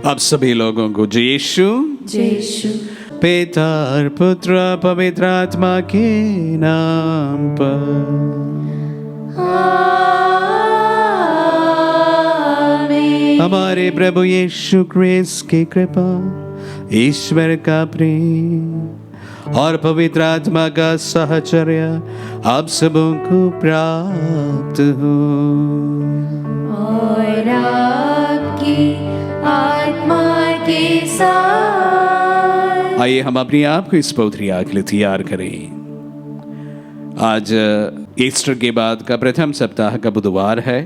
अब सभी लोगों को यीशु पिता और पुत्र पवित्र आत्मा के नाम पर आमीन। हमारे प्रभु यीशु क्रिस्त की कृपा, ईश्वर का प्रेम और पवित्र आत्मा का साहचर्य आप सबों को प्राप्त हो और आपकी आत्मा के साथ। आइए हम अपने आप को इस पवित्र याग के लिए तैयार करें। आज ईस्टर के बाद का प्रथम सप्ताह का बुधवार है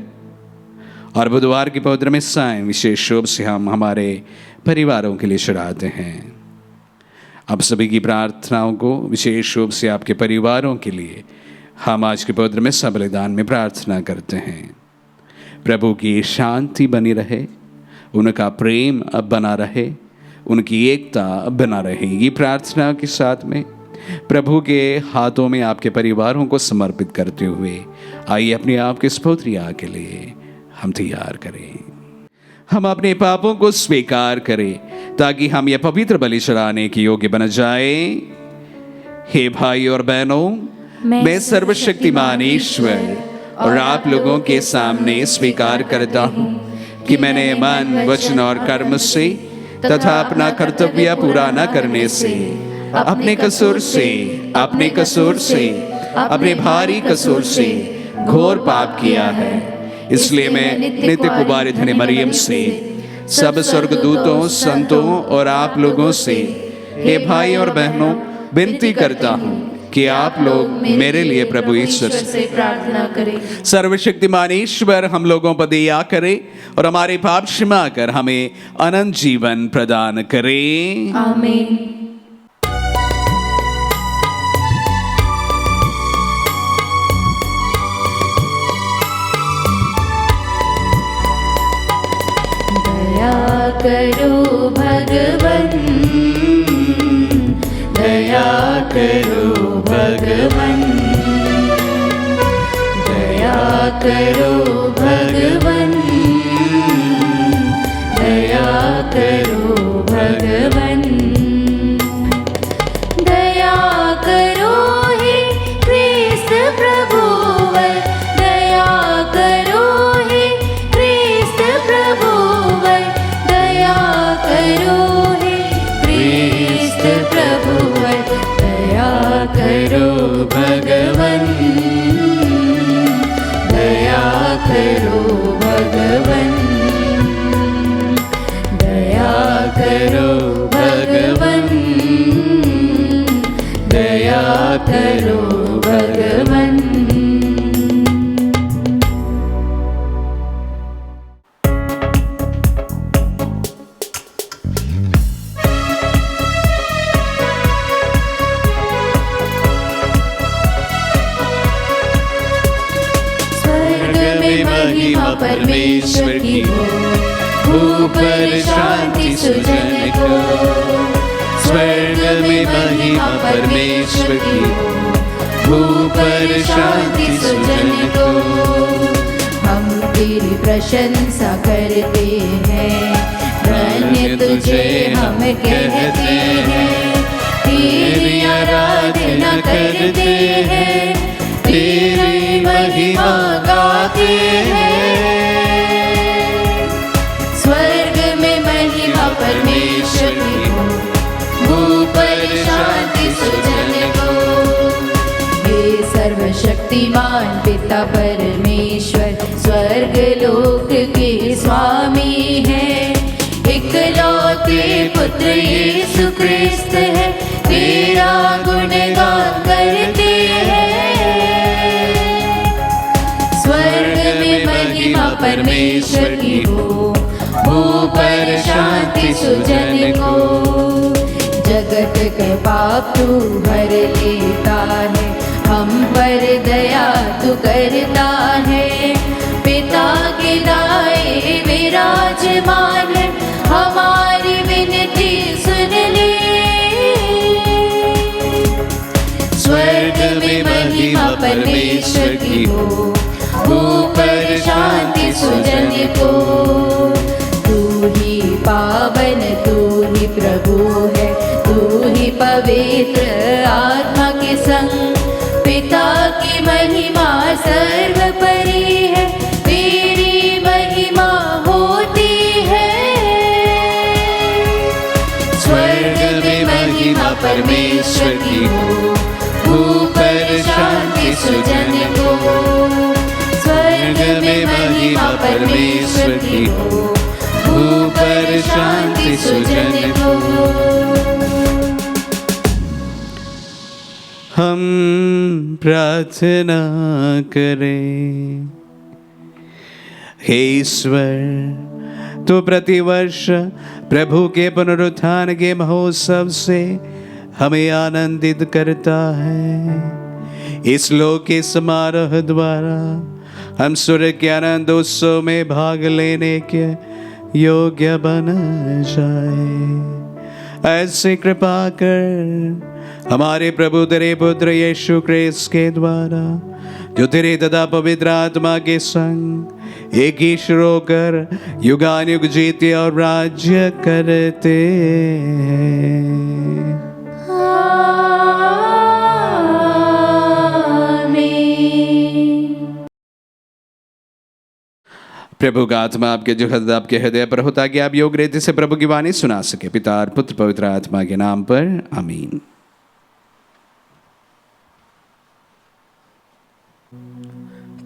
और बुधवार की पवित्र मिस्साएं विशेष रूप से हम हमारे परिवारों के लिए चढ़ाते हैं। आप सभी की प्रार्थनाओं को विशेष रूप से आपके परिवारों के लिए हम आज के पवित्र मिस्सा बलिदान में प्रार्थना करते हैं। प्रभु की शांति बनी रहे, उनका प्रेम अब बना रहे, उनकी एकता अब बना रहे। ये प्रार्थना के साथ में प्रभु के हाथों में आपके परिवारों को समर्पित करते हुए आइए अपने आप के पवित्र याग के लिए हम तैयार करें। हम अपने पापों को स्वीकार करें ताकि हम यह पवित्र बलि चढ़ाने के योग्य बन जाए। हे भाई और बहनों, मैं सर्वशक्तिमान ईश्वर और आप लोगों के सामने स्वीकार करता हूँ कि मैंने मन, वचन और कर्म से तथा अपना कर्तव्य पूरा न करने से अपने कसूर से अपने भारी कसूर से घोर पाप किया है। इसलिए मैं नित्य कुमारी धन्य मरियम से, सब स्वर्गदूतों, संतों और आप लोगों से, हे भाई और बहनों, विनती करता हूँ कि आप लोग मेरे लिए प्रभु ईश्वर से प्रार्थना करें। सर्वशक्तिमान ईश्वर हम लोगों पर दया करे और हमारे पाप क्षमा कर हमें अनंत जीवन प्रदान करे। आमीन। दया करो भगवन, दया करो भगवन, दया करो भगवन, दया करो भगवन, दया करो हे क्रिस्त प्रभुवर, दया करो हे क्रिस्त प्रभुवर, दया करो हे क्रिस्त प्रभुवर, दया करो भगवन, दया करो भगवन, दया करो भगवन, दया करो भगवन। महिमा परमेश्वर की हो, ऊपर शांति सुजन को। स्वर्ग में महिमा परमेश्वर की हो, ऊपर शांति सुजन को। हम तेरी प्रशंसा करते हैं, धन्य तुझे हम कहते हैं, तेरी आराधना करते हैं, तेरी महिमा गाते हैं। स्वर्ग में महिमा परमेश्वर की हो, ऊपर शांति सुजन को। हे सर्वशक्तिमान पिता परमेश्वर, स्वर्ग लोक के स्वामी है, इकलौते पुत्र यीशु क्रिस्त है, तेरा गुणगान करते हैं। स्वर्ग में महिमा परमेश्वर की हो, ऊपर शांति सुजन को। जगत के पाप तू भर लेता है, हम पर दया तू करता है। पिता के दाएं विराजमान है, हमारी विनती सुन ले। स्वर्ग में महिमा परमेश्वर की हो, ऊपर शांति सुजन को। तू ही पावन तू ही प्रभु है, तू ही पवित्र आत्मा के संग, पिता की महिमा सर्वोपरि है, तेरी महिमा होती है। स्वर्ग में महिमा परमेश्वर की हो, ऊपर शांति सुजन को। स्वर्ग में महिमा परमेश्वर की हो, ऊपर शांति सुजन को। हम प्रार्थना करें। हे ईश्वर, तो प्रतिवर्ष प्रभु के पुनरुत्थान के महोत्सव से हमें आनंदित करता है। इस लोक के समारोह द्वारा हम सूर्य के आनंद उत्सव में भाग लेने के योग्य बन जाए। ऐसे कृपा कर हमारे प्रभु तेरे पुत्र यीशु क्रिस्त के द्वारा, जो तेरे तथा पवित्र आत्मा के संग एक ही होकर युगानुयुग जीते और राज्य करते हैं। प्रभु का आत्मा आपके जो आपके हृदय पर हो, ताकि आप योग रीति से प्रभु की वाणी सुना सके। पिता और पुत्र पवित्र आत्मा के नाम पर आमीन।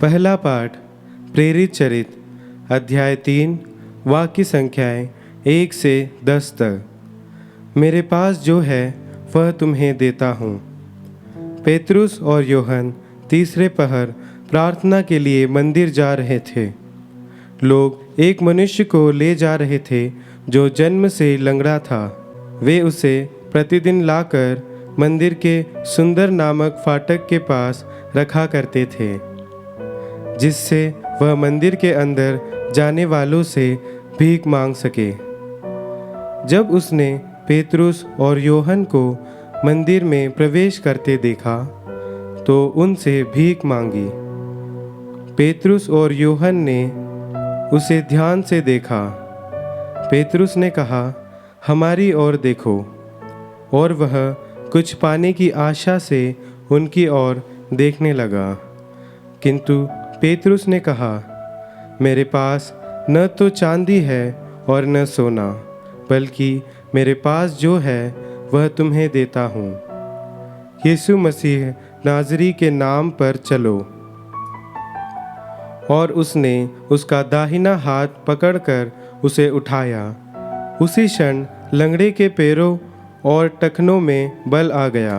पहला पाठ प्रेरित चरित्र अध्याय 3 वाक्य संख्याएं 1 से 10 तक। मेरे पास जो है वह तुम्हें देता हूँ। पेतरुस और योहन तीसरे पहर प्रार्थना के लिए मंदिर जा रहे थे। लोग एक मनुष्य को ले जा रहे थे जो जन्म से लंगड़ा था। वे उसे प्रतिदिन लाकर मंदिर के सुंदर नामक फाटक के पास रखा करते थे, जिससे वह मंदिर के अंदर जाने वालों से भीख मांग सके। जब उसने पेतरुस और योहन को मंदिर में प्रवेश करते देखा तो उनसे भीख मांगी। पेतरुस और योहन ने उसे ध्यान से देखा। पेतरुस ने कहा, हमारी ओर देखो, और वह कुछ पाने की आशा से उनकी ओर देखने लगा। किंतु पेतरुस ने कहा, मेरे पास न तो चांदी है और न सोना, बल्कि मेरे पास जो है वह तुम्हें देता हूँ। यीशु मसीह नाज़री के नाम पर चलो। और उसने उसका दाहिना हाथ पकड़कर उसे उठाया। उसी क्षण लंगड़े के पैरों और टखनों में बल आ गया।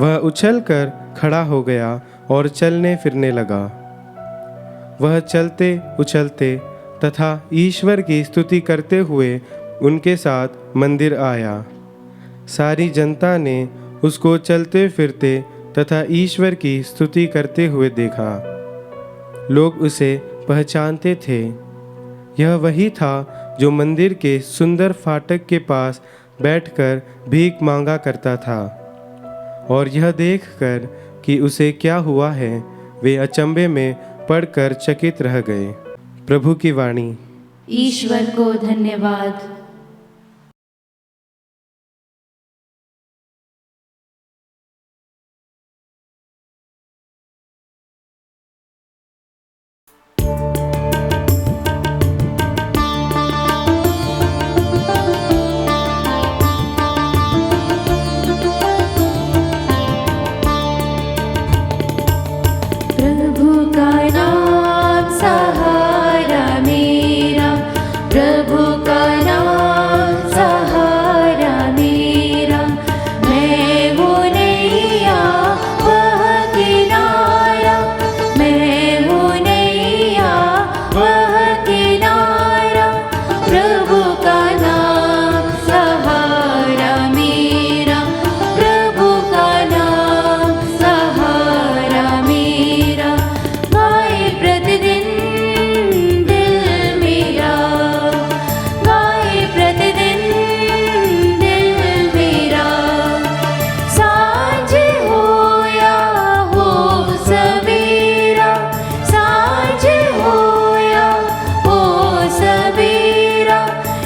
वह उछलकर खड़ा हो गया और चलने फिरने लगा। वह चलते उछलते तथा ईश्वर की स्तुति करते हुए उनके साथ मंदिर आया। सारी जनता ने उसको चलते फिरते तथा ईश्वर की स्तुति करते हुए देखा। लोग उसे पहचानते थे। यह वही था जो मंदिर के सुंदर फाटक के पास बैठकर भीख मांगा करता था। और यह देखकर कि उसे क्या हुआ है, वे अचंभे में पड़कर चकित रह गए। प्रभु की वाणी। ईश्वर को धन्यवाद।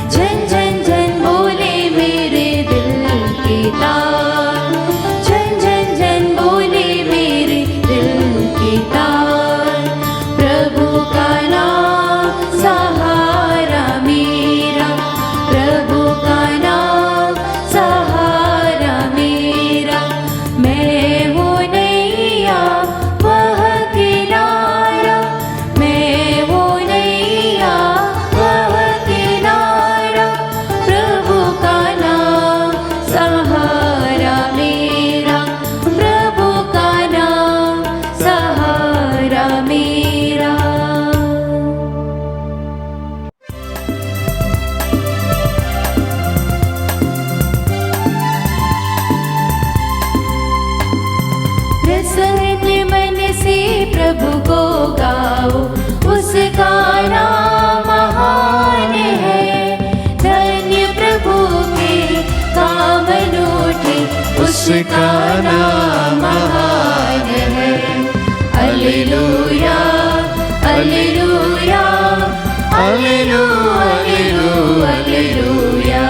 झंझट प्रसन्न मन से प्रभु को गाओ, उसका नाम महान है। धन्य प्रभु के काम अनूठे, उसका नाम महान है। Hallelujah hallelujah hallelujah hallelujah.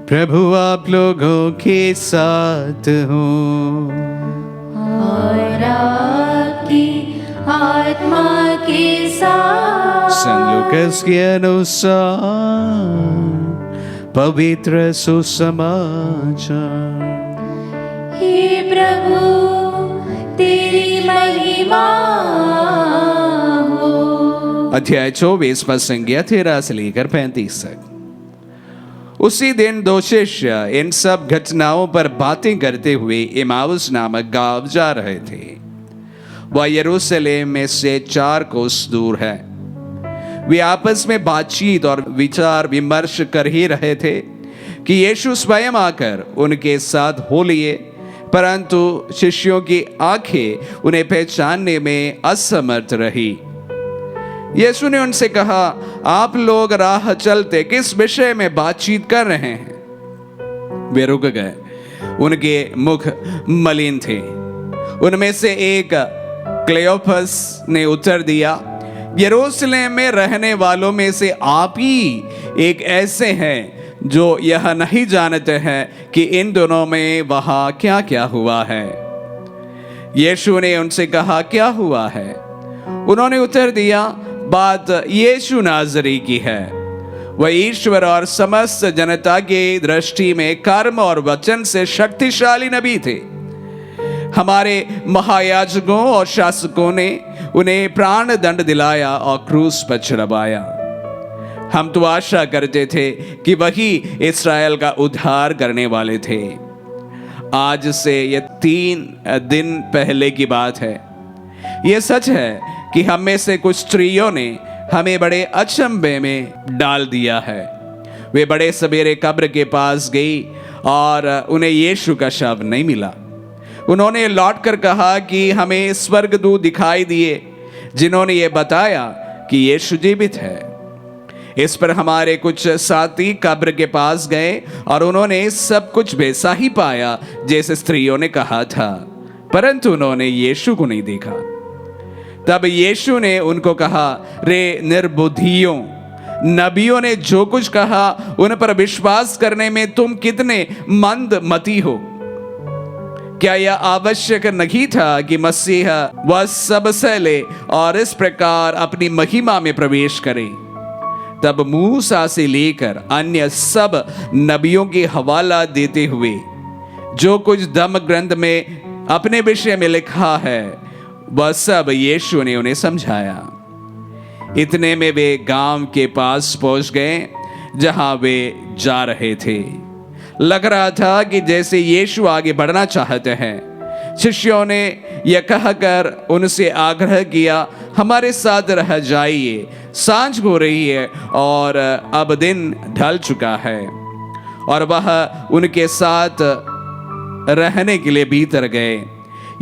प्रभु आप लोगों के साथ हो और आपकी आत्मा के साथ। संत लूकास के अनुसार पवित्र सुसमाचार। हे प्रभु तेरी महिमा हो। अध्याय 24 पद संख्या 13 से लेकर 35 तक। उसी दिन दो शिष्य इन सब घटनाओं पर बातें करते हुए इमाउस नामक गांव जा रहे थे। वह यरूशलेम में से 4 कोस दूर है। वे आपस में बातचीत और विचार विमर्श कर ही रहे थे कि यीशु स्वयं आकर उनके साथ हो लिए, परंतु शिष्यों की आंखें उन्हें पहचानने में असमर्थ रही। यीशु ने उनसे कहा, आप लोग राह चलते किस विषय में बातचीत कर रहे हैं? वे रुक गए। उनके मुख मलिन थे। उनमें से एक क्लेओपस ने उत्तर दिया, यरूशलेम में रहने वालों में से आप ही एक ऐसे हैं जो यह नहीं जानते हैं कि इन दोनों में वहां क्या क्या हुआ है। यीशु ने उनसे कहा, क्या हुआ है? उन्होंने उत्तर दिया, बात यीशु नाज़री की है। वह ईश्वर और समस्त जनता की दृष्टि में कर्म और वचन से शक्तिशाली नबी थे। हमारे महायाजकों और शासकों ने उन्हें प्राण दंड दिलाया और क्रूस पर चढ़वाया। हम तो आशा करते थे कि वही इस्राएल का उद्धार करने वाले थे। आज से ये 3 दिन पहले की बात है। ये सच है कि हम में से कुछ स्त्रियों ने हमें बड़े अचंभे में डाल दिया है। वे बड़े सवेरे कब्र के पास गई और उन्हें यीशु का शव नहीं मिला। उन्होंने लौटकर कहा कि हमें स्वर्गदूत दिखाई दिए जिन्होंने ये बताया कि यीशु जीवित है। इस पर हमारे कुछ साथी कब्र के पास गए और उन्होंने सब कुछ वैसा ही पाया जैसे स्त्रियों ने कहा था, परंतु उन्होंने यीशु को नहीं देखा। तब यीशु ने उनको कहा, रे निर्बुद्धियों, नबियों ने जो कुछ कहा उन पर विश्वास करने में तुम कितने मंदमती हो। क्या यह आवश्यक नहीं था कि मसीह वह सब सहले और इस प्रकार अपनी महिमा में प्रवेश करे? तब मूसा से लेकर अन्य सब नबियों के हवाला देते हुए जो कुछ धम्म ग्रंथ में अपने विषय में लिखा है वह सब यीशु ने उन्हें समझाया। इतने में वे गांव के पास पहुंच गए जहां वे जा रहे थे। लग रहा था कि जैसे यीशु आगे बढ़ना चाहते हैं। शिष्यों ने यह कहकर उनसे आग्रह किया, हमारे साथ रह जाइए, सांझ हो रही है और अब दिन ढल चुका है। और वह उनके साथ रहने के लिए भीतर गए।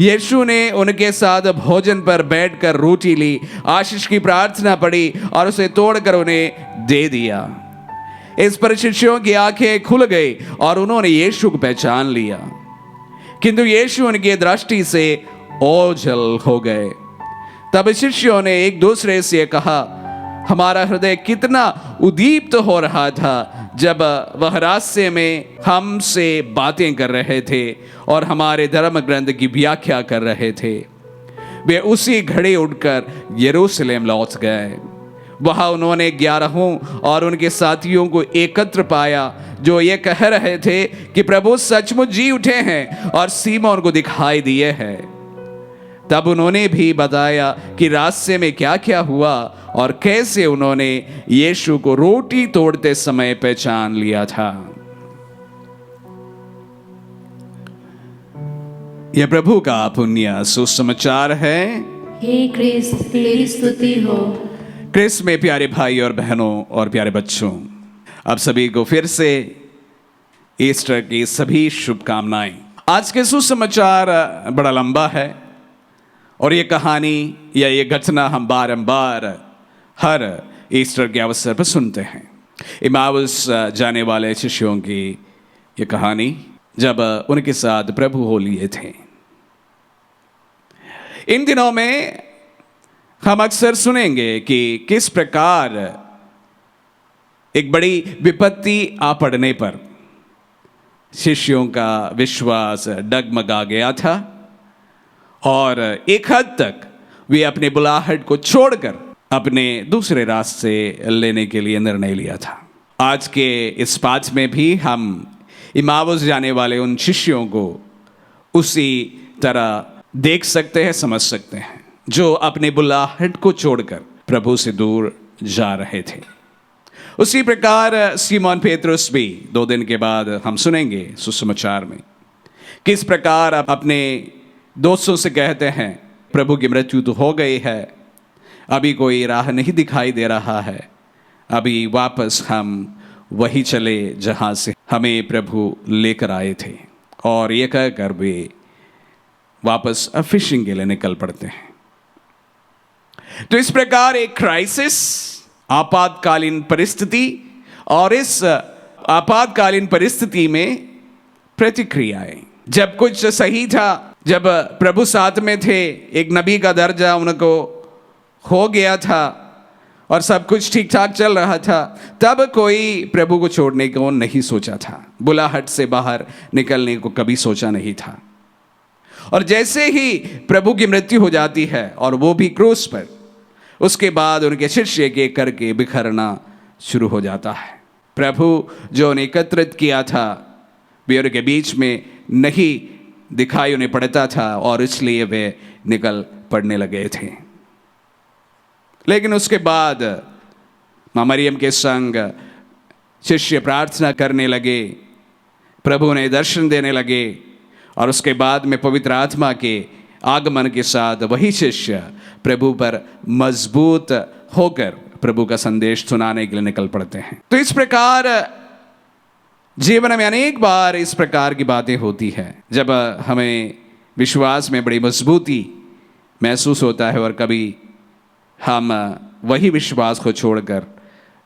यीशु ने उनके साथ भोजन पर बैठकर रोटी ली, आशीष की प्रार्थना पढ़ी और उसे तोड़कर उन्हें दे दिया। इस पर शिष्यों की आंखें खुल गई और उन्होंने यीशु को पहचान लिया, किंतु यीशु उनकी दृष्टि से ओझल हो गए। तब शिष्यों ने एक दूसरे से कहा, हमारा हृदय कितना उद्दीप्त हो रहा था जब वह रास्ते में हमसे बातें कर रहे थे और हमारे धर्म ग्रंथ की व्याख्या कर रहे थे। वे उसी घड़ी उठकर यरूशलेम लौट गए। वहां उन्होंने 11 और उनके साथियों को एकत्र पाया जो ये कह रहे थे कि प्रभु सचमुच जी उठे हैं और सीमोन को दिखाई दिए हैं। तब उन्होंने भी बताया कि रास्ते में क्या क्या हुआ और कैसे उन्होंने यीशु को रोटी तोड़ते समय पहचान लिया था। यह प्रभु का पुण्य सुसमाचार है। हे क्रिस्त तेरी स्तुति हो। क्रिस्त में प्यारे भाई और बहनों और प्यारे बच्चों, आप सभी को फिर से ईस्टर की सभी शुभकामनाएं। आज के सुसमाचार बड़ा लंबा है और ये कहानी या ये घटना हम बारंबार हर ईस्टर के अवसर पर सुनते हैं। इमाउस जाने वाले शिष्यों की ये कहानी जब उनके साथ प्रभु हो लिए थे। इन दिनों में हम अक्सर सुनेंगे कि किस प्रकार एक बड़ी विपत्ति आ पड़ने पर शिष्यों का विश्वास डगमगा गया था और एक हद तक वे अपने बुलाहट को छोड़कर अपने दूसरे रास्ते लेने के लिए निर्णय लिया था। आज के इस पाठ में भी हम इमाउस जाने वाले उन शिष्यों को उसी तरह देख सकते हैं, समझ सकते हैं, जो अपने बुलाहट को छोड़कर प्रभु से दूर जा रहे थे। उसी प्रकार सीमोन पेतरुस भी 2 दिन के बाद हम सुनेंगे सुसमाचार में किस प्रकार अपने दोस्तों से कहते हैं प्रभु की मृत्यु तो हो गई है, अभी कोई राह नहीं दिखाई दे रहा है, अभी वापस हम वही चले जहाँ से हमें प्रभु लेकर आए थे। और ये कहकर वे वापस फिशिंग के लिए निकल पड़ते हैं। तो इस प्रकार एक क्राइसिस, आपातकालीन परिस्थिति, और इस आपातकालीन परिस्थिति में प्रतिक्रियाएं। जब कुछ सही था, जब प्रभु साथ में थे, एक नबी का दर्जा उनको हो गया था और सब कुछ ठीक ठाक चल रहा था, तब कोई प्रभु को छोड़ने को नहीं सोचा था, बुलाहट से बाहर निकलने को कभी सोचा नहीं था। और जैसे ही प्रभु की मृत्यु हो जाती है और वो भी क्रूस पर, उसके बाद उनके शिष्य एक करके बिखरना शुरू हो जाता है। प्रभु जो उन्हें एकत्रित किया था वे उनके बीच में नहीं दिखाई उन्हें पड़ता था और इसलिए वे निकल पड़ने लगे थे। लेकिन उसके बाद माँ मरियम के संग शिष्य प्रार्थना करने लगे, प्रभु उन्हें दर्शन देने लगे और उसके बाद में पवित्र आत्मा के आगमन के साथ वही शिष्य प्रभु पर मजबूत होकर प्रभु का संदेश सुनाने के लिए निकल पड़ते हैं। तो इस प्रकार जीवन में अनेक बार इस प्रकार की बातें होती है जब हमें विश्वास में बड़ी मजबूती महसूस होता है और कभी हम वही विश्वास को छोड़कर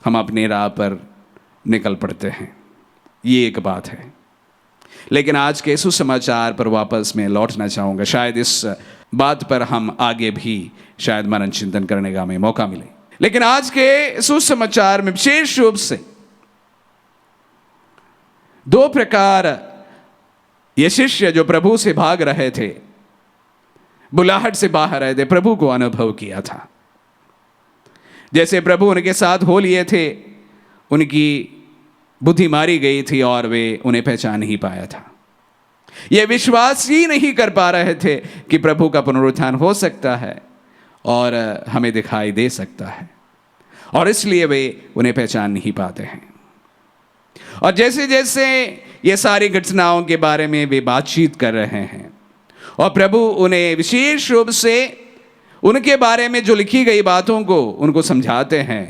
हम अपने राह पर निकल पड़ते हैं। ये एक बात है। लेकिन आज के सुसमाचार पर वापस मैं लौटना चाहूँगा। शायद इस बात पर हम आगे भी शायद मनन चिंतन करने का हमें मौका मिले। लेकिन आज के सुसमाचार में विशेष रूप से 2 प्रकार ये शिष्य जो प्रभु से भाग रहे थे, बुलाहट से बाहर रहे थे, प्रभु को अनुभव किया था। जैसे प्रभु उनके साथ हो लिए थे, उनकी बुद्धि मारी गई थी और वे उन्हें पहचान नहीं पाया था। ये विश्वास ही नहीं कर पा रहे थे कि प्रभु का पुनरुत्थान हो सकता है और हमें दिखाई दे सकता है, और इसलिए वे उन्हें पहचान नहीं पाते हैं। और जैसे जैसे ये सारी घटनाओं के बारे में वे बातचीत कर रहे हैं और प्रभु उन्हें विशेष रूप से उनके बारे में जो लिखी गई बातों को उनको समझाते हैं,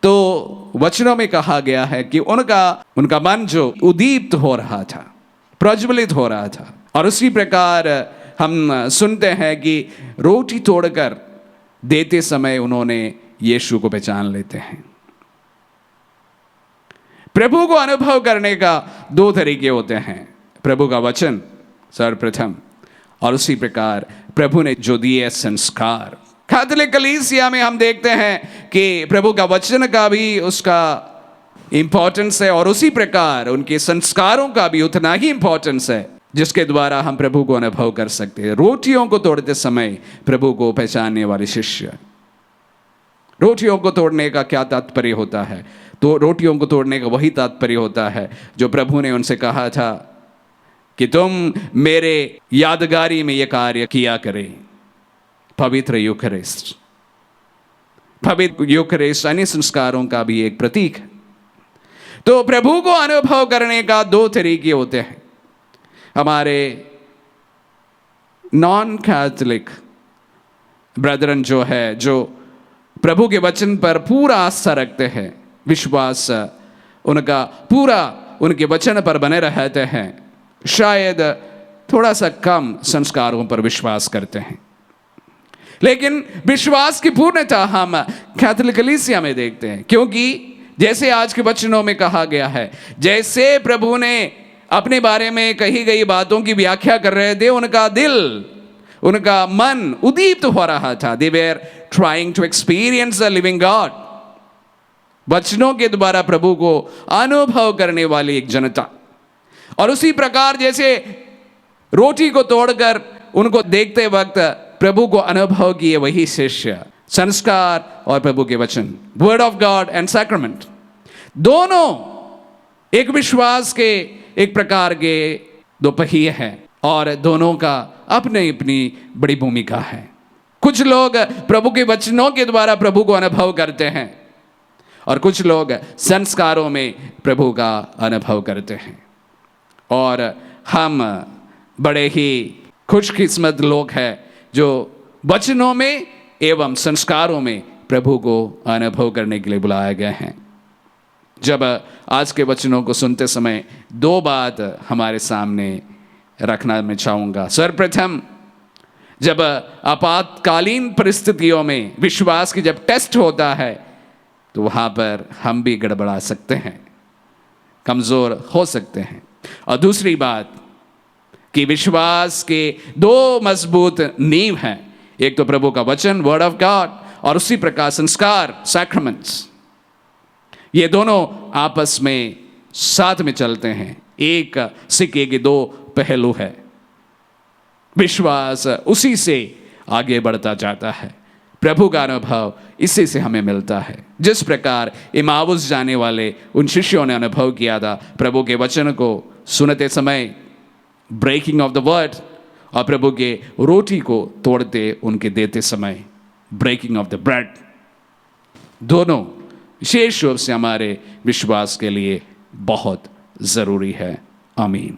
तो वचनों में कहा गया है कि उनका मन जो उद्दीप्त हो रहा था, प्रज्वलित हो रहा था। और उसी प्रकार हम सुनते हैं कि रोटी तोड़कर देते समय उन्होंने यीशु को पहचान लेते हैं। प्रभु को अनुभव करने का 2 तरीके होते हैं, प्रभु का वचन सर्वप्रथम, और उसी प्रकार प्रभु ने जो दिए संस्कार। कैथोलिक कलीसिया में हम देखते हैं कि प्रभु का वचन का भी उसका इंपॉर्टेंस है और उसी प्रकार उनके संस्कारों का भी उतना ही इंपॉर्टेंस है जिसके द्वारा हम प्रभु को अनुभव कर सकते हैं। रोटियों को तोड़ते समय प्रभु को पहचानने वाले शिष्य। रोटियों को तोड़ने का क्या तात्पर्य होता है? तो रोटियों को तोड़ने का वही तात्पर्य होता है जो प्रभु ने उनसे कहा था कि तुम मेरे यादगारी में यह कार्य किया करें। पवित्र यूकरिस्ट, पवित्र यूकरिस्ट अन्य संस्कारों का भी एक प्रतीक है। तो प्रभु को अनुभव करने का 2 तरीके होते हैं। हमारे नॉन कैथोलिक ब्रदरन जो है, जो प्रभु के वचन पर पूरा आस्था रखते हैं, विश्वास उनका पूरा उनके वचन पर बने रहते हैं, शायद थोड़ा सा कम संस्कारों पर विश्वास करते हैं। लेकिन विश्वास की पूर्णता हम कैथोलिक कलीसिया में देखते हैं, क्योंकि जैसे आज के वचनों में कहा गया है, जैसे प्रभु ने अपने बारे में कही गई बातों की व्याख्या कर रहे थे, उनका दिल, उनका मन उद्दीप्त हो रहा था। They were trying to experience the living God. वचनों के द्वारा प्रभु को अनुभव करने वाली एक जनता। और उसी प्रकार जैसे रोटी को तोड़कर उनको देखते वक्त प्रभु को अनुभव किए वही शिष्य, संस्कार और प्रभु के वचन, word of God and sacrament, दोनों एक विश्वास के एक प्रकार के दो पहिए हैं और दोनों का अपनी अपनी बड़ी भूमिका है। कुछ लोग प्रभु के वचनों के द्वारा प्रभु को अनुभव करते हैं और कुछ लोग संस्कारों में प्रभु का अनुभव करते हैं। और हम बड़े ही खुशकिस्मत लोग हैं जो वचनों में एवं संस्कारों में प्रभु को अनुभव करने के लिए बुलाए गए हैं। जब आज के वचनों को सुनते समय दो बात हमारे सामने रखना मैं चाहूँगा। सर्वप्रथम, जब आपातकालीन परिस्थितियों में विश्वास की जब टेस्ट होता है तो वहाँ पर हम भी गड़बड़ा सकते हैं, कमज़ोर हो सकते हैं। और दूसरी बात कि विश्वास के दो मजबूत नींव हैं, एक तो प्रभु का वचन, वर्ड ऑफ गॉड, और उसी प्रकार संस्कार, सैक्रामेंट्स। ये दोनों आपस में साथ में चलते हैं, एक सिक्के के दो पहलू है। विश्वास उसी से आगे बढ़ता जाता है, प्रभु का अनुभव इसी से हमें मिलता है। जिस प्रकार इमाउस जाने वाले उन शिष्यों ने अनुभव किया था, प्रभु के वचन को सुनते समय, ब्रेकिंग ऑफ द वर्ड, और प्रभु के रोटी को तोड़ते उनके देते समय, ब्रेकिंग ऑफ द ब्रेड, दोनों विशेष रूप से हमारे विश्वास के लिए बहुत ज़रूरी है। आमीन।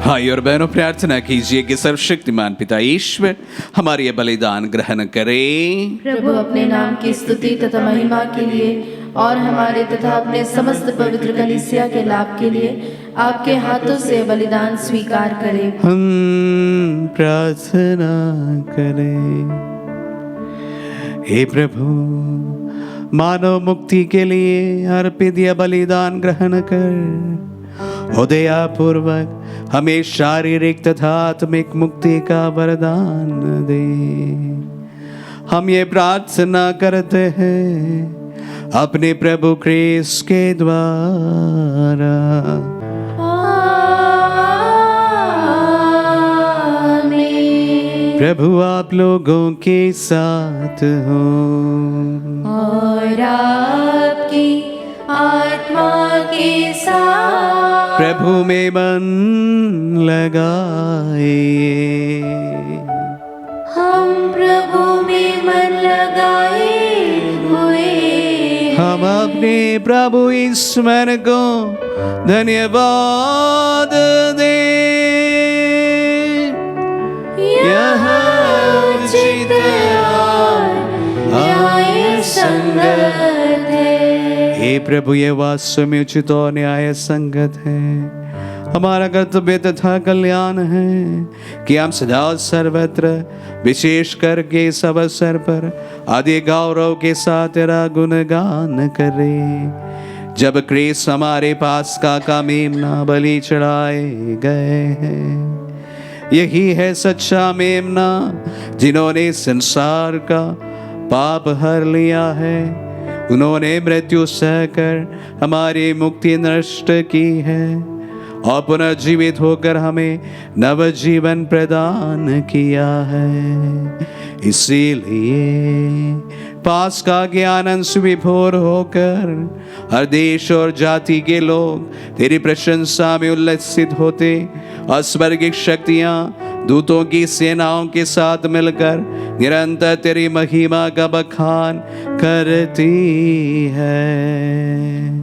भाई और बहनों, प्रार्थना कीजिए कि सर्वशक्तिमान पिता ईश्वर हमारे ये बलिदान ग्रहण करे। प्रभु अपने नाम की स्तुति तथा महिमा के लिए और हमारे तथा अपने समस्त पवित्र कलीसिया के लाभ के लिए आपके हाथों से बलिदान स्वीकार करें। हम प्रार्थना करें। हे प्रभु, मानव मुक्ति के लिए अर्पित यह बलिदान ग्रहण कर उदयापूर्वक हमें शारीरिक तथा आत्मिक मुक्ति का वरदान दे। हम ये प्रार्थना करते हैं अपने प्रभु क्रिस्त के द्वारा। आमीन। प्रभु आप लोगों के साथ हो और आपकी आत्मा के साथ। प्रभु में मन लगाए, हम प्रभु में मन लगाए हुए हम अपने प्रभु ईश्वर को धन्यवाद दें। यह उचित और न्याय संगत है। हे प्रभु, ये वास्तव में उचित और न्याय संगत है। हमारा कर्तव्य तथा कल्याण है कि हम सदा सर्वत्र, विशेष करके इस अवसर पर आदि गौरव के साथ तेरा गुणगान करें। जब क्रिस्त हमारे पास का मेमना बलि चढ़ाए गए हैं, यही है सच्चा मेमना जिन्होंने संसार का पाप हर लिया है। उन्होंने मृत्यु सहकर हमारी मुक्ति नष्ट की है और पुनर्जीवित होकर हमें नव जीवन प्रदान किया है। इसीलिए पास्का के आनंद से विभोर होकर हर देश और जाति के लोग तेरी प्रशंसा में उल्लसित होते और स्वर्गिक शक्तियां दूतों की सेनाओं के साथ मिलकर निरंतर तेरी महिमा का बखान करती है।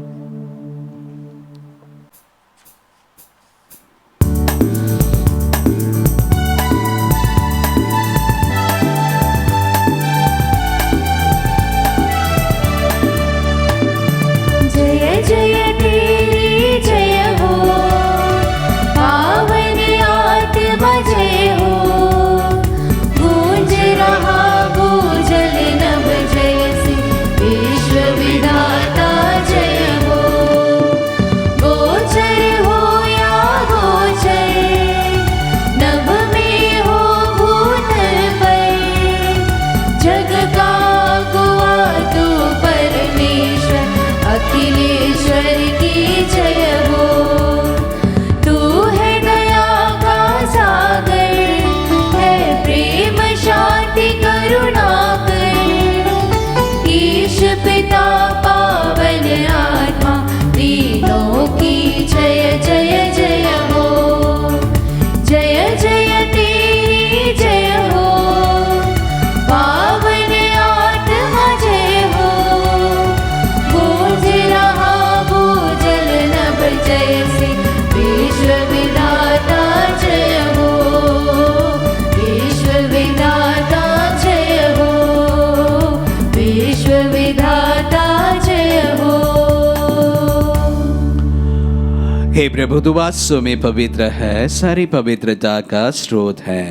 हे प्रभु, तू वास्तव में पवित्र है, सारी पवित्रता का स्रोत है।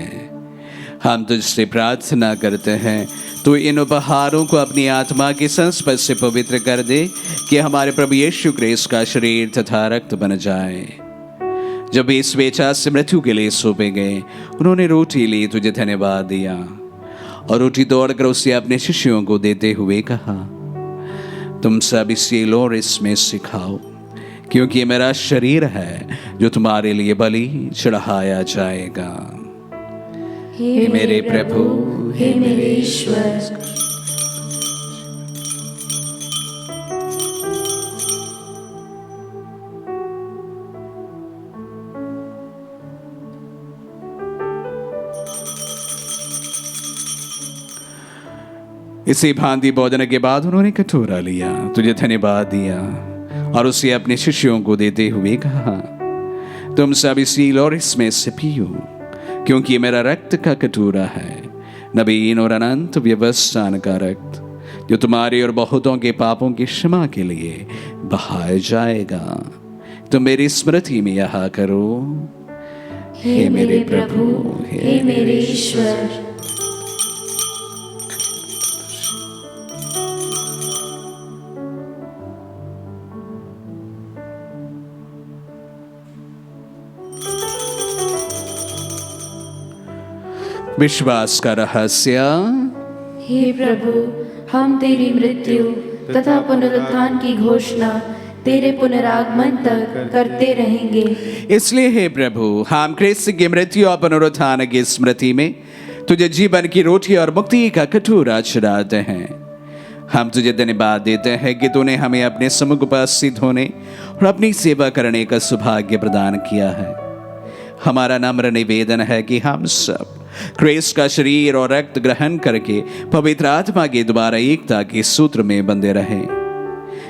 हम तुझसे प्रार्थना करते हैं, तू इन उपहारों को अपनी आत्मा के संस्पर्श से पवित्र कर दे कि हमारे प्रभु यीशु क्रिस्त का शरीर तथा रक्त बन जाए। जब वे स्वेच्छा से मृत्यु के लिए सौंपे गए, उन्होंने रोटी ली, तुझे धन्यवाद दिया और रोटी तोड़कर उसे अपने शिष्यों को देते हुए कहा, तुम सब इसे लो और इसमें से खाओ, क्योंकि ये मेरा शरीर है जो तुम्हारे लिए बलि चढ़ाया जाएगा। हे मेरे प्रभु, हे मेरे ईश्वर। इसी भांति भोजन के बाद उन्होंने कटोरा लिया, तुझे धन्यवाद दिया और उसे अपने शिष्यों को देते हुए कहा, तुम सब इसी लो और इसमें से पियो, क्योंकि ये मेरा रक्त का कटोरा है, नवीन और अनंत व्यवस्थान का रक्त, जो तुम्हारे और बहुतों के पापों की क्षमा के लिए बहाया जाएगा। तुम मेरी स्मृति में यह करो। हे मेरे प्रभु, हे मेरे ईश्वर। विश्वास का रहस्य। हे प्रभु, हम तेरी मृत्यु तथा पुनरुत्थान की घोषणा तेरे पुनरागमन तक करते रहेंगे। इसलिए हे प्रभु, हम क्रिस्त की मृत्यु और पुनरुत्थान की स्मृति में तुझे जीवन की रोटी और मुक्ति का कटोरा चढ़ाते हैं। हम तुझे धन्यवाद देते हैं कि तूने हमें अपने सम्मुख उपस्थित होने और अपनी सेवा करने का सौभाग्य प्रदान किया है। हमारा नम्र निवेदन है कि हम सब क्रिस्त का शरीर और रक्त ग्रहण करके पवित्र आत्मा के द्वारा एकता के सूत्र में बंधे रहें।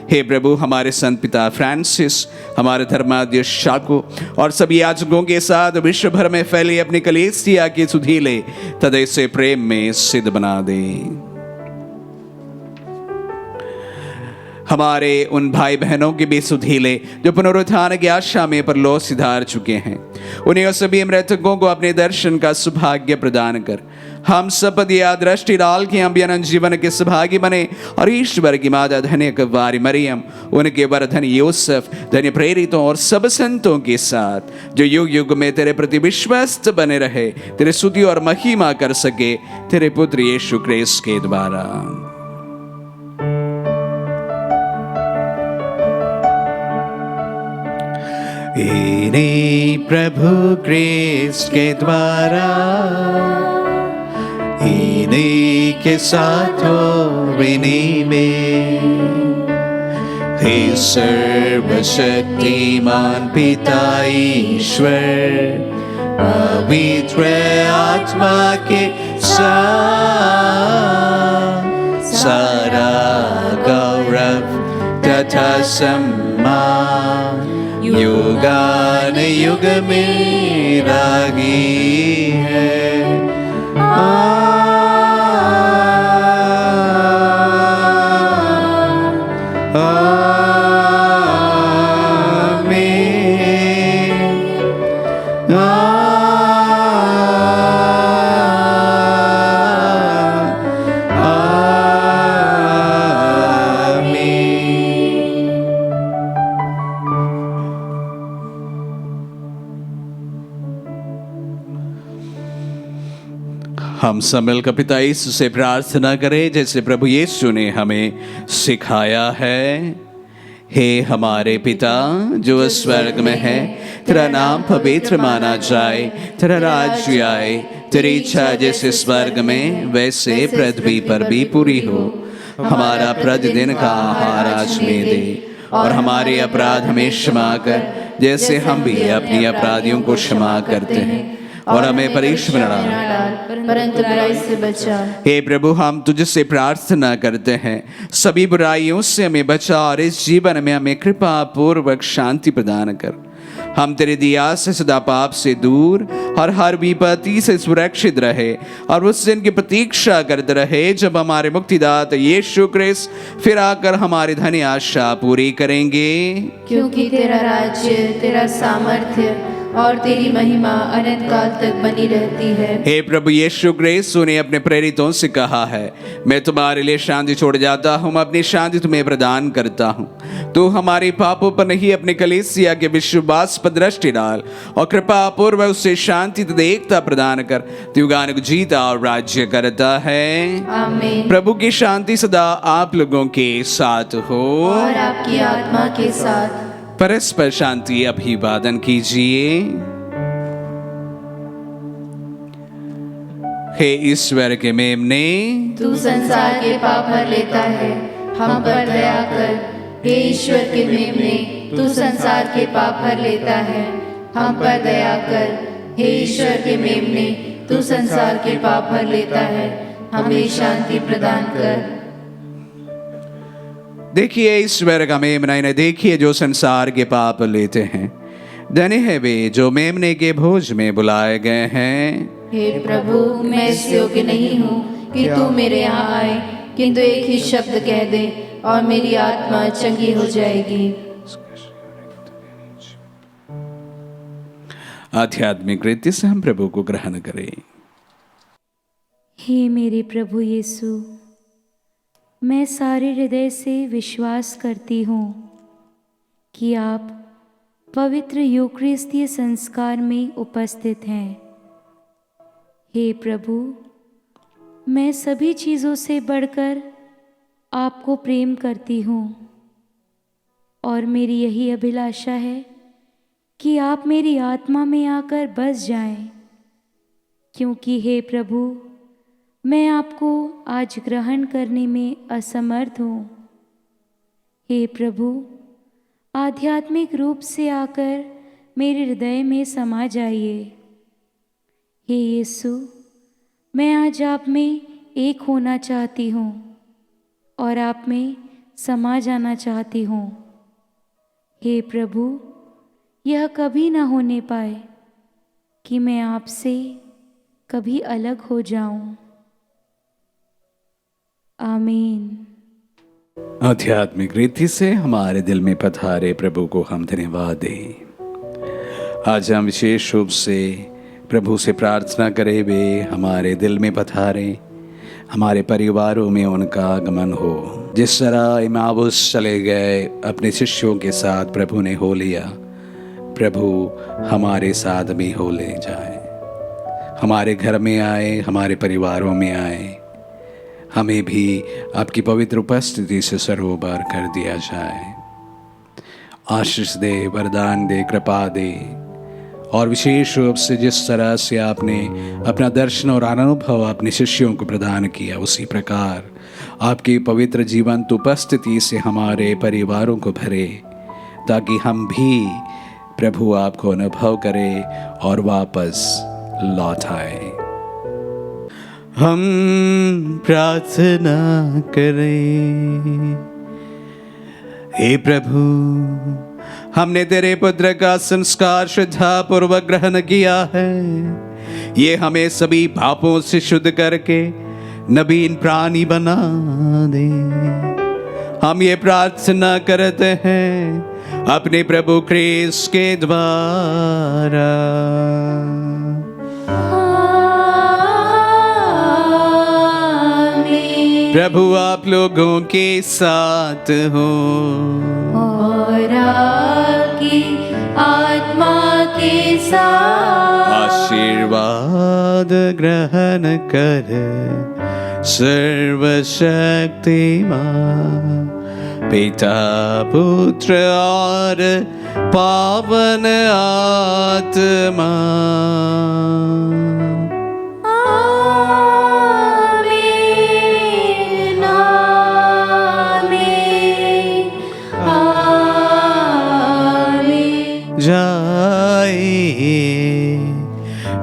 हे प्रभु, हमारे संत पिता फ्रांसिस, हमारे धर्माध्यक्ष शाको और सभी याजकों के साथ विश्व भर में फैली अपनी कलीसिया के सुधीले हृदय से प्रेम में सिद्ध बना दे। हमारे उन भाई बहनों के भी सुधीले जो पुनरुत्थान की आशा में परलोक सिधार चुके हैं, उन्हें और सभी मृतकों को अपने दर्शन का सौभाग्य प्रदान कर हम सब दिया दृष्टि डाल के हम अनंत जीवन के सहभागी बने और ईश्वर की माता धन्य कुंवारी मरियम, उनके वर धन्य यूसुफ, धन्य प्रेरितों और सब संतों के साथ जो युग युग में तेरे प्रति विश्वस्त बने रहे, तेरे स्तुति और महिमा कर सके तेरे पुत्र यीशु क्रिस्त के द्वारा। इन्हीं प्रभु क्रिस्त के द्वारा, इन्हीं के साथ और इन्हीं में, हे सर्वशक्तिमान पिता ईश्वर, पवित्र आत्मा के साथ सारा गौरव तथा सम्मान युगान युग में रागी है। हम सब मिलकर पिता यीशु से प्रार्थना करें जैसे प्रभु यीशु ने हमें सिखाया है। हे हमारे पिता जो स्वर्ग में है, तेरा नाम पवित्र माना जाए, तेरा राज्य आए, तेरी इच्छा जैसे स्वर्ग में वैसे पृथ्वी पर भी पूरी हो। हमारा प्रतिदिन का आहार आज हमें दे और हमारे अपराध हमें क्षमा कर जैसे हम भी अपने अपराधियों को क्षमा करते हैं, और हमें परीक्षा में न डाल परंतु बुराई से बचा। हे प्रभु, हम तुझसे प्रार्थना करते हैं सभी बुराइयों से हमें बचा और इस जीवन में हमें कृपा पूर्वक शांति प्रदान कर। हम तेरे दिया से सदा पाप से दूर और हर विपत्ति से सुरक्षित रहे और उस दिन की प्रतीक्षा करते रहे जब हमारे मुक्तिदाता यीशु क्रिस्त फिर आकर हमारी धन्य आशा पूरी करेंगे। क्योंकि तेरा राज्य, तेरा सामर्थ्य और तेरी महिमा अनंत काल तक बनी रहती है। हे प्रभु यीशु क्रिस्त ने अपने प्रेरितों से कहा है, मैं तुम्हारे लिए शांति छोड़ जाता हूँ, अपनी शांति तुम्हें प्रदान करता हूँ। तू हमारे पापों पर नहीं अपने कलीसिया के विश्वास पर दृष्टि डाल और कृपा पूर्वक उसे शांति तथा एकता प्रदान कर। तू युगानुग जीता और राज्य करता है। आमीन। प्रभु की शांति सदा आप लोगों के साथ हो और आपकी आत्मा के साथ। परस्पर शांति अभिवादन कीजिए। हे ईश्वर के मेमने, तू संसार के पाप हर लेता है, हम पर दया कर। हे ईश्वर के मेमने, तू संसार के पाप हर लेता है, हम पर दया कर। हे ईश्वर के मेमने, तू संसार के पाप हर लेता है, हमें शांति प्रदान कर। देखिए ईश्वर का मेमना, इन्हें देखिए जो संसार के पाप लेते हैं। धन्य है वे जो मेमने के भोज में बुलाए गए हैं। हे प्रभु, मैं इस योग्य नहीं हूँ कि तू मेरे यहाँ आए, किंतु एक ही शब्द कह दे और मेरी आत्मा चंगी हो जाएगी। आध्यात्मिक रीति से हम प्रभु को ग्रहण करें। हे मेरे प्रभु यीशु, मैं सारे हृदय से विश्वास करती हूँ कि आप पवित्र यूकरिस्तीय संस्कार में उपस्थित हैं। हे प्रभु, मैं सभी चीज़ों से बढ़कर आपको प्रेम करती हूँ और मेरी यही अभिलाषा है कि आप मेरी आत्मा में आकर बस जाएं, क्योंकि हे प्रभु, मैं आपको आज ग्रहण करने में असमर्थ हूँ। हे प्रभु, आध्यात्मिक रूप से आकर मेरे हृदय में समा जाइए। हे यीशु, मैं आज आप में एक होना चाहती हूँ और आप में समा जाना चाहती हूँ। हे प्रभु, यह कभी ना होने पाए कि मैं आपसे कभी अलग हो जाऊं। आमीन। आध्यात्मिक रीति से हमारे दिल में पधारे प्रभु को हम धन्यवाद दें। आज हम विशेष रूप से प्रभु से प्रार्थना करें वे हमारे दिल में पधारे, हमारे परिवारों में उनका आगमन हो। जिस तरह इमाउस चले गए अपने शिष्यों के साथ प्रभु ने हो लिया, प्रभु हमारे साथ भी हो ले जाए, हमारे घर में आए, हमारे परिवारों में आए, हमें भी आपकी पवित्र उपस्थिति से सरोवर कर दिया जाए। आशीष दे, वरदान दे, कृपा दे। और विशेष रूप से जिस तरह से आपने अपना दर्शन और अनुभव अपने शिष्यों को प्रदान किया, उसी प्रकार आपकी पवित्र जीवंत उपस्थिति से हमारे परिवारों को भरे, ताकि हम भी प्रभु आपको अनुभव करें और वापस लौट आए। हम प्रार्थना करें। हे प्रभु, हमने तेरे पुत्र का संस्कार श्रद्धा पूर्वक ग्रहण किया है। ये हमें सभी पापों से शुद्ध करके नवीन प्राणी बना दे। हम ये प्रार्थना करते हैं अपने प्रभु ख्रीस्त के द्वारा। प्रभु आप लोगों के साथ हो और आपकी आत्मा के साथ। आशीर्वाद ग्रहण कर सर्वशक्तिमान पिता, पुत्र और पावन आत्मा।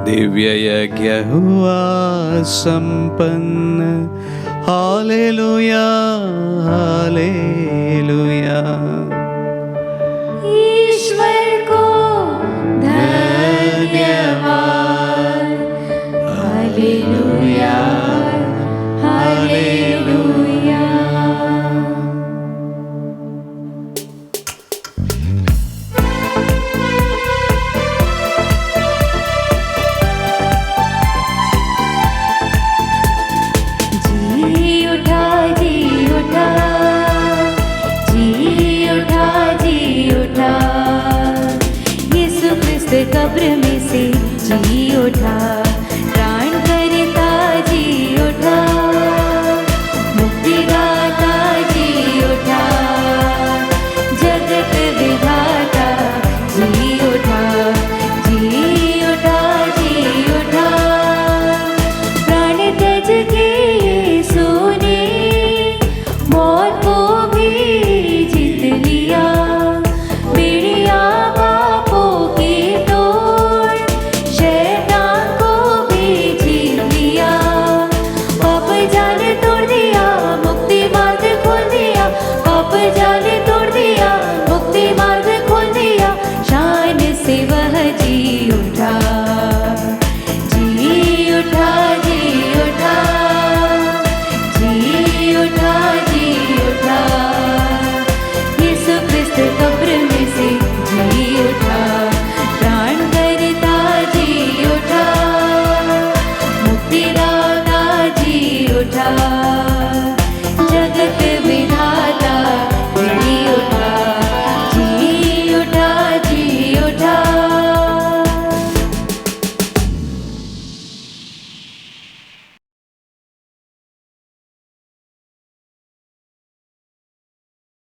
दिव्य यज्ञ हुआ संपन्न। Hallelujah, hallelujah. ईश्वर को धन्यवाद। Hallelujah, hallelujah. कब्र में से जी उठा, प्राण करता जी उठा, मुक्तिदाता जी उठा, जगत विधाता जी उठा, जी उठा, जी उठा। प्राण त्यज के यीशु ने मौत को भी जीत लिया। बेड़िया उठा।